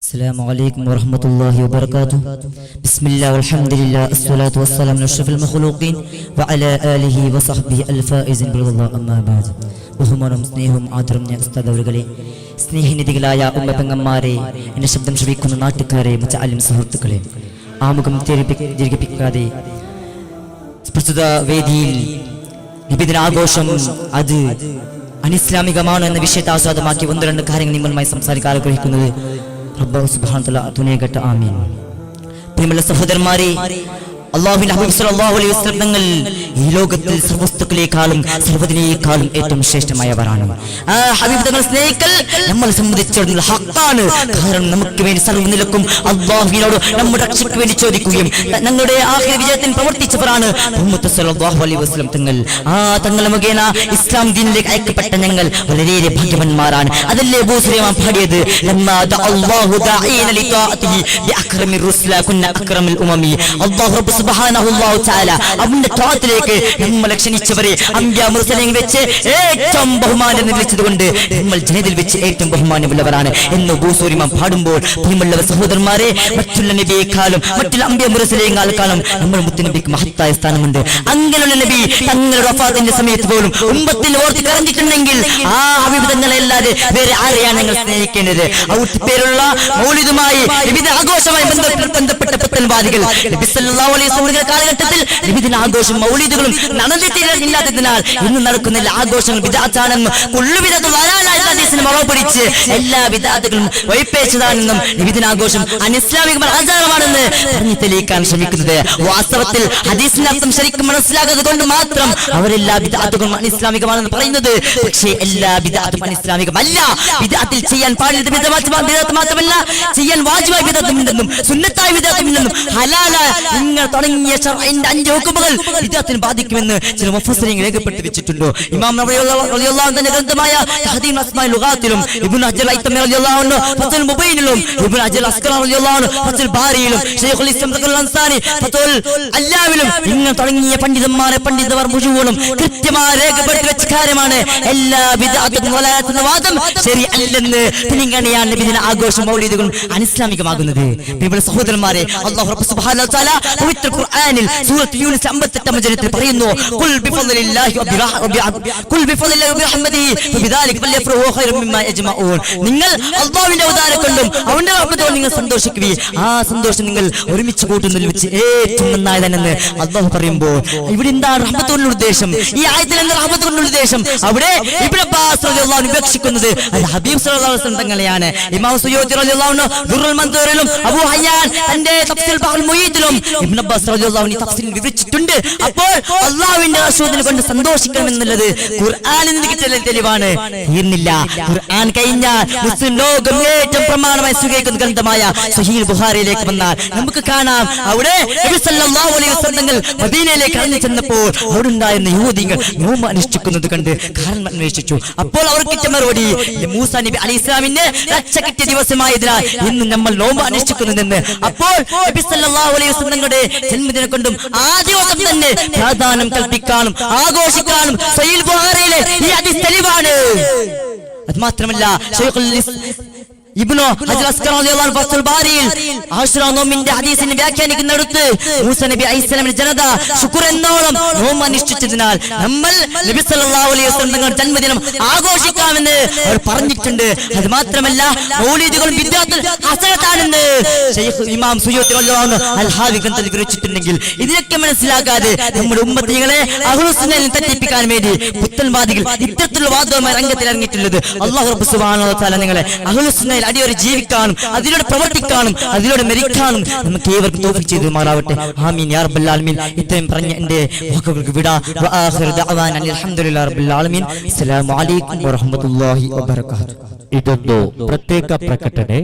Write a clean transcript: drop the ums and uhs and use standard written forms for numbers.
السلام عليكم ورحمة الله وبركاته. بسم الله والحمد لله الصلاة والسلام على أشرف المخلوقين وعلى آله وصحبه الفائزين برضا الله أما بعد. ബഹുമാനം സ്നേഹവും ആദരവും ഞാൻ ഉസ്താദവറുകളെ, സ്നേഹനിധികളായ ഉമ്മ പെങ്ങന്മാരെ, എന്റെ ശബ്ദം ശ്രവിക്കുന്ന നാട്ടുകാരെ, മുതഅല്ലിം സുഹൃത്തുക്കളെ, ആമുഖം ദീർഘിപ്പിക്കാതെ പ്രസ്തുത വേദിയിൽ നിബിദിനാഘോഷം അത് അനിസ്ലാമികമാണ് എന്ന വിഷയത്തെ ആസ്വാദമാക്കി ഒന്ന് രണ്ട് കാര്യങ്ങൾ നിങ്ങളുമായി സംസാരിക്കാൻ ആഗ്രഹിക്കുന്നത് റബ്ബ് സുബ്ഹാനഹു വ തആല തുണയകട്ടെ. ആമീൻ. പ്രിയമുള്ള സഹോദരന്മാരെ, അല്ലാഹുവിന്റെ ഹബീബ് സല്ലല്ലാഹു അലൈഹി വസല്ലം തങ്ങൾ ഈ ലോകത്തിൽ സർവ്വവസ്തുക്കളെക്കാളും സർവ്വതിനേക്കാളും ഏറ്റവും ശ്രേഷ്ഠമായവരാണ്. ആ ഹബീബ് തങ്ങൾ സ്നേഹിക്കൽ നമ്മളെ സംബന്ധിച്ചിടത്തോളം ഹഖാണ്. കാരണം നമുക്ക് വേണ്ടി സർവ്വനിലക്കും അല്ലാഹുവിനോട് നമ്മുടെ രക്ഷയ്ക്ക് വേണ്ടി ചോദിക്കുകയും ഞങ്ങളുടെ ആഖിറ വിജയത്തിന് പ്രവർത്തിച്ചവരാണ് മുഹമ്മദ് സല്ലല്ലാഹു അലൈഹി വസല്ലം തങ്ങൾ. ആ തങ്ങൾ മുഖേന ഇസ്ലാം ദീനിലേക്ക് അയക്കപ്പെട്ട ഞങ്ങൾ വളരെ ഭാഗ്യവാന്മാരാണ്. അതല്ലേ അബൂ സുലൈമാൻ പാടിയത്, ലമ്മാ ദഅല്ലാഹു ദാഈന ലിതാഅതിഹി ബിഅക്രമിർ റുസ്ല കുന്ന അക്രമിൽ ഉമമി. അല്ലാഹു സുബ്ഹാനഹു വ തആല അവന്റെ ത്വാഅത്തിലേക്ക് നമ്മളെ ക്ഷണിച്ചവരെ അംബിയാ മുർസലീൻ വെച്ച് ഏറ്റവും ബഹുമാനം ലഭിച്ചതുകൊണ്ട് നമ്മൾ ജനതയിൽ വെച്ച് ഏറ്റവും ബഹുമാനമുള്ളവരാണ് എന്ന് അബൂ സുലൈമാൻ പാടുമ്പോൾ, പ്രിയമുള്ള സഹോദരന്മാരെ, മറ്റുള്ള നബിയെക്കാളും മറ്റുള്ള അംബിയാ മുർസലീങ്ങളെക്കാളും നമ്മൾ മുത്തുനബിക്ക് മഹത്തായ സ്ഥാനമുണ്ട്. അങ്ങനെയുള്ള നബി തങ്ങളുടെ വഫാത്തിന്റെ സമയത്ത് പോലും ഉമ്മത്തിൽ ഓർത്ത് കരഞ്ഞിട്ടുണ്ടെങ്കിൽ ആ ഹബീബ് തങ്ങളല്ലാതെ വേറെ ആരെയാണ് ഞങ്ങൾ സ്നേഹിക്കേണ്ടത്? ഔട്ട് പേരുള്ള മൗലിദുമായി വിവിധ ആഘോഷമായി ബന്ധപ്പെട്ട പുത്തൻവാദികൾ നബി സല്ലല്ലാഹു അലൈഹി വസല്ലം കാലഘട്ടത്തിൽ വിവിധ ആഘോഷം മൗലിദുകളും നടന്നിട്ടില്ലാത്തതിനാൽ ഇന്ന് നടക്കുന്ന ആഘോഷങ്ങൾ ബിദ്അത്താണെന്നും കുല്ലു ബിദ്അത്തും ദലാലായ ഹദീസിനെ മറവപിടിച്ച് എല്ലാ ബിദ്അത്തുകളും വൈപ്പേച്ചതാണെന്നും വിവിധ ആഘോഷം അനിസ്ലാമികമായ ആചാരമാണെന്ന് പറഞ്ഞു തെളിയിക്കാൻ ശ്രമിക്കുന്നത് വാസ്തവത്തിൽ ഹദീസിന്റെ അർത്ഥം ശരിക്കും മനസ്സിലാക്കാത്തത് കൊണ്ട് മാത്രം അവരെല്ലാ ബിദ്അത്തുകളും അനിസ്ലാമികമാണെന്ന് പറയുന്നത്. പക്ഷേ എല്ലാ ബിദ്അത്തും അനിസ്ലാമികമല്ല. ബിദ്അത്തിൽ ചെയ്യാൻ പാടില്ല ബിദ്അത്ത് മാത്രമല്ല, ചെയ്യാൻ വാജിബായ ബിദ്അത്തുണ്ടെന്നും സുന്നത്തായ ബിദ്അത്തുണ്ടെന്നും ഹലാലായ നിങ്ങൾ തുടങ്ങിയ ശർഇന്റെ 5 ഹുക്മുകൾ ബിദ്അത്തിനെ ബാധിക്കുമെന്ന് ചില മുഫസ്സിരീൻ രേഖപ്പെടുത്തി വെച്ചിട്ടുണ്ട്. ഇമാം നവവി റളിയല്ലാഹു അൻഹു ഗ്രന്ഥമായ തഹദീം അസ്മാഉൽ ലുഗാത്തിലും ഇബ്നു ഹജർ ഐതമി റളിയല്ലാഹു അൻഹു ഫത്തുൽ മുബൈനിലും ഇബ്നു ഹജർ അസ്ഖലാനി റളിയല്ലാഹു അൻഹു ഫത്തുൽ ബാരിയിലും ശൈഖുൽ ഇസ്ലാം തഖൽ അൻസാരി ഫത്തുൽ അല്ലാമിലും നിങ്ങൾ തുടങ്ങിയ പണ്ഡിതന്മാർ മുഴുവനും കൃത്യമായി രേഖപ്പെടുത്തി വെച്ച കാര്യമാണ് എല്ലാ ബിദ്അത്തും വലായത്തുന്ന വാദം ശരിയല്ലെന്ന്. പിന്നെങ്ങനെയാണ് നബിദിന ആഘോഷം മൗലിദുകളും അനിസ്ലാമികമാകുന്നത്? പ്രിയപ്പെട്ട സഹോദരന്മാരെ, അല്ലാഹു റബ്ബ് സുബ്ഹാനഹു വ തആല പവിത്ര ഖുർആനിൽ സൂറത്ത് യൂനുസ് 58 വചനത്തിൽ പറയുന്നു, ഖുൽ ബിഫദ്ലില്ലാഹി വബിറഹ്മതിഹി ഫബിദാലിക ഫല്യഫ്റഹു ഖൈറൻ മിമ്മാ യജ്മഊൻ. നിങ്ങൾ അല്ലാഹുവിന്റെ ഔദാര്യം കൊണ്ടും അവന്റെ റഹ്മത്തോടും നിങ്ങൾ സന്തോഷിക്കുകയും ആ സന്തോഷം നിങ്ങൾ ഒരുമിച്ച് കൂട്ടുന്നതിൽ വെച്ച് ഏറ്റവും നന്നായതെന്ന് അല്ലാഹു പറയുമ്പോൾ ഇവിടെ എന്താണ് റഹ്മത്തോടുള്ള ഉദ്ദേശം? ഈ ആയത്തിൽ എന്താ റഹ്മത്തോടുള്ള ഉദ്ദേശം? അവിടെ ഇബ്നു അബ്ബാസ് റളിയല്ലാഹു അൻഹു വിവക്ഷിക്കുന്നത് അത് ഹബീബ് സല്ലല്ലാഹു അലൈഹി വസല്ലം തങ്ങളെയാണ്. ഇമാം സുയൂത്തി റളിയല്ലാഹു അൻഹു ദുറുൽ മൻതൂറിലും അബൂ ഹയ്യാൻ തന്റെ തഫ്സീർ ബഹ്റുൽ മുഈദിലും ഇബ്നു അബ്ബാസ് റളിയല്ലാഹു അൻഹു തഫ്സീറിൽ വിവരിച്ചിട്ടുണ്ട്. അപ്പോൾ അല്ലാഹുവിന്റെ റസൂലിനെ കൊണ്ട് സന്തോഷിക്കണമെന്നുള്ളത് ഖുർആനിൽ കിട്ടിയ തെളിവാണ്. തീർന്നില്ല. ഖുർആൻ കഴിഞ്ഞാൽ മുസ്ലിം ലോകം ഏറ്റവും പ്രമാണമായി സ്വീകരിക്കുന്ന ഗ്രന്ഥമായ സ്വഹീഹ് ബുഖാരിയിലേക്ക് വന്നാൽ നമുക്ക് കാണാം അവിടെ നബി സല്ലല്ലാഹു അലൈഹി വസല്ലം തങ്ങൾ മദീനയിലേക്ക് ഇറങ്ങി ചെന്നപ്പോൾ അവിടെ ഉണ്ടായിരുന്ന യഹൂദികൾ നോമ്പ് അനുഷ്ഠിക്കുന്നത് കണ്ട് കാരണം അന്വേഷിച്ചു. അപ്പോൾ അവർ കിട്ടിയ മറുപടി, മൂസാ നബി അലൈഹിസ്സലാമിന്റെ രക്ഷ കിട്ടിയ ദിവസമായതിനാൽ ഇന്ന് നമ്മൾ നോമ്പ് അനുഷ്ഠിക്കുന്നതെന്ന്. അപ്പോൾ നബി സല്ലല്ലാഹു അലൈഹി വസല്ലം തങ്ങളുടെ ജന്മദിനം കൊണ്ടും ആ ദിവസം തന്നെ പ്രാധാന്യം കൽപ്പിക്കാനും ആഘോഷിക്കാനും സ്വഹീഹ് ബുഖാരിയിലെ ഈ ഹദീസ് തെളിവാണ്. അത് മാത്രമല്ല ഇബ്നു ഹജർ അസ്ഖലാനി റളിയല്ലാഹു അൻഹു ഫത്തുൽ ബാരിയിൽ ആശുറ നോമ്പിന്റെ ഹദീസിനെ വ്യാഖ്യാനിക്കുന്നിടത്ത് മൂസാ നബി അലൈഹിസ്സലാമിന്റെ ജനത ശുക്ർ എന്നോളം നോമ്പ് അനുഷ്ഠിച്ചതിനാൽ നമ്മൾ നബി സല്ലല്ലാഹു അലൈഹി വസല്ലം തങ്ങളുടെ ജന്മദിനം ആഘോഷിക്കാമെന്ന് അവർ പറഞ്ഞിട്ടുണ്ട്. അത് മാത്രമല്ല മൗലിദുകളും ബിദ്അത്തുൽ ഹസനത്താണെന്ന് ശൈഖ് ഇമാം സുയൂത്തി റളിയല്ലാഹു അൻഹു അൽ ഹാദി ഗ്രന്ഥത്തിൽ വിവരിച്ചിട്ടുണ്ടെങ്കിൽ ഇതിനൊക്കെ മനസ്സിലാക്കാതെ നമ്മുടെ ഉമ്മത്തികളെ അഹ്ലുസ് സുന്നയിൽ തെറ്റിപ്പിക്കാൻ വേണ്ടി പുത്തൻവാദികൾ ഇത്തരത്തിലുള്ള വാദവുമായി രംഗത്തിൽ ഇറങ്ങിയിട്ടുള്ളത്. അല്ലാഹു റബ്ബ് സുബ്ഹാനഹു വ തആല നിങ്ങളെ അഹ്ലുസ് സുന്നയിൽ അടിയൊരു ജീവിക്കാനും അതിലൂടെ പ്രവർത്തിക്കാനും അതിലൂടെ മരിക്കാനും നമുക്ക് ഏവർക്കും തൗഫീഖ് ചെയ്തു മാറാവട്ടെ. ആമീൻ യാ റബ്ബൽ ആലമീൻ. ഇത്രയും പറഞ്ഞ എന്റെ വാക്കുകൾക്ക് വിട. വആഖിറു ദഅവാന അൽഹംദുലില്ലാഹി റബ്ബിൽ ആലമീൻ. അസ്സലാമു അലൈക്കും വറഹ്മത്തുള്ളാഹി വബറകാതുഹു. ಇದೊಂದು ಪ್ರತ್ಯೇಕ ಪ್ರಕಟಣೆ.